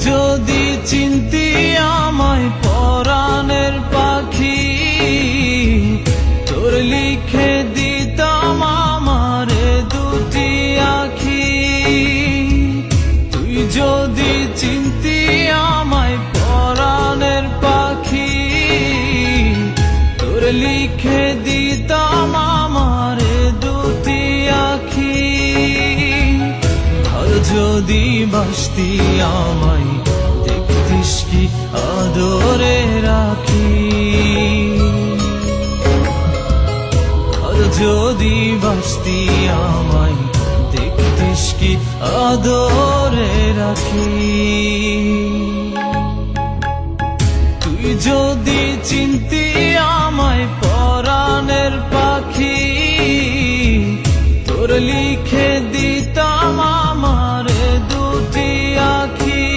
যদি চিনতি আমায় পরাণের পাখি, তোর লিখে দিতাম আমারে দুটি আখি। তুই যদি চিনতি আমায় পরাণের পাখি, তোর লিখে দিতাম আমারে দুটি আখি। আর যদি বাসতি আমায় দেখতিস কি আদরে রাখি। আর যদি বাসতি আমায় দেখতিস কি আদরে রাখি। তুই যদি চিনতি আমায় পরাণের পাখি, তোর লিখে দিতাম আমারে দুটি আখি।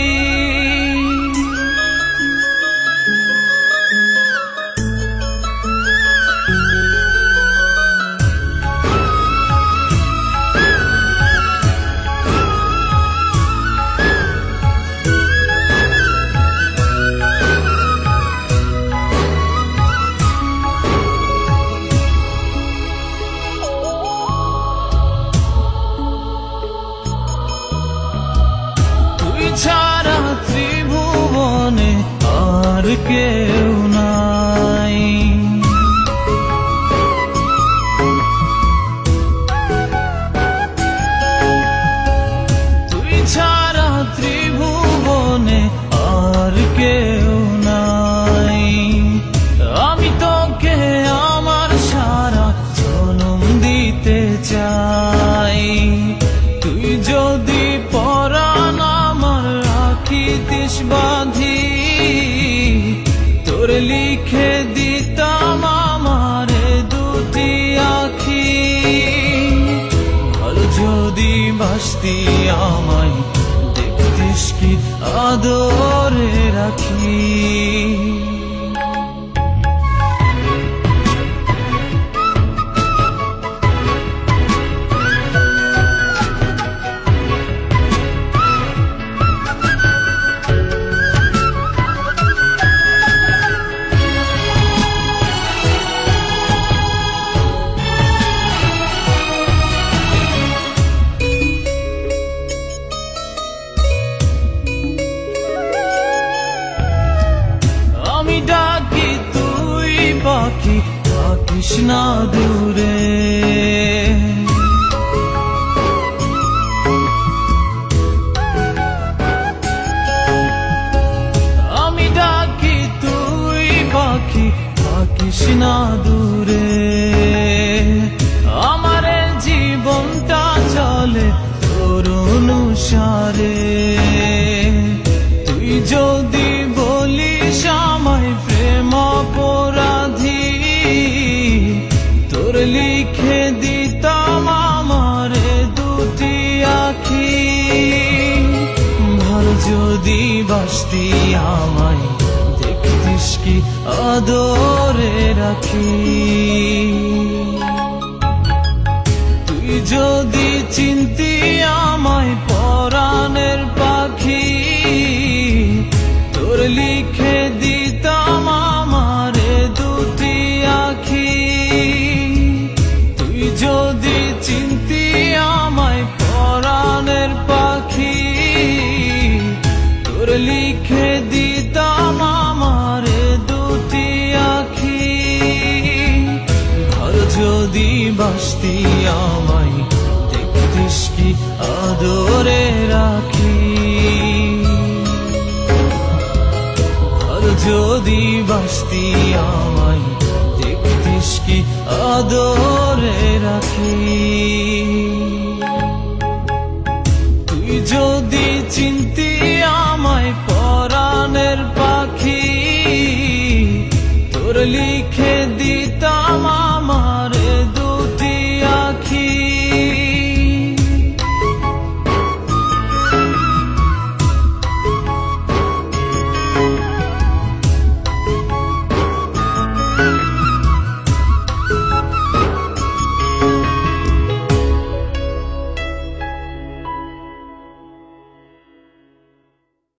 ছাড়া ত্রিভুবনে আর কেউ নাই। তুই ছাড়া ত্রিভুবনে আর কেউ নাই। আমি তোকে আমার সারা জনম দিতে চাই। তুই যদি পরাণ রাখিতিস বাঁধি, তোর লিখে দিতাম আমারে দুটি আখি। ভালো যদি বাসতি আমায় দেখতিস কি আদরে রাখি। আমি ডাকি তুই পাখি থাকিস না দূরে। আমি ডাকি তুই পাখি থাকিস না দূরে। আমার জীবনটা চলে তোর অনুসারে। তুই যদি বলিস আমায় প্রেম অপরাধী, তোর লিখে দিতাম আমারে দুটি আখি। ভালো যদি বাসতি আমায় দেখতিস কি আদরে রাখি। তুই যদি চিনতি আমায় পরাণের পাখি, তোর লিখে দিতাম আমারে দুটি আখি। তুই যদি চিনতি আমায় পরাণের পাখি, তোর লিখে দিতাম আমারে দুটি আখি। ভালো যদি বাসতি আমায় দেখতিস কি আদরে রাখি। যদি বাসতি আমায় দেখতিস কি আদরে রাখি। তুই যদি চিনতি আমায় পরাণের পাখি, তোর লিখে দি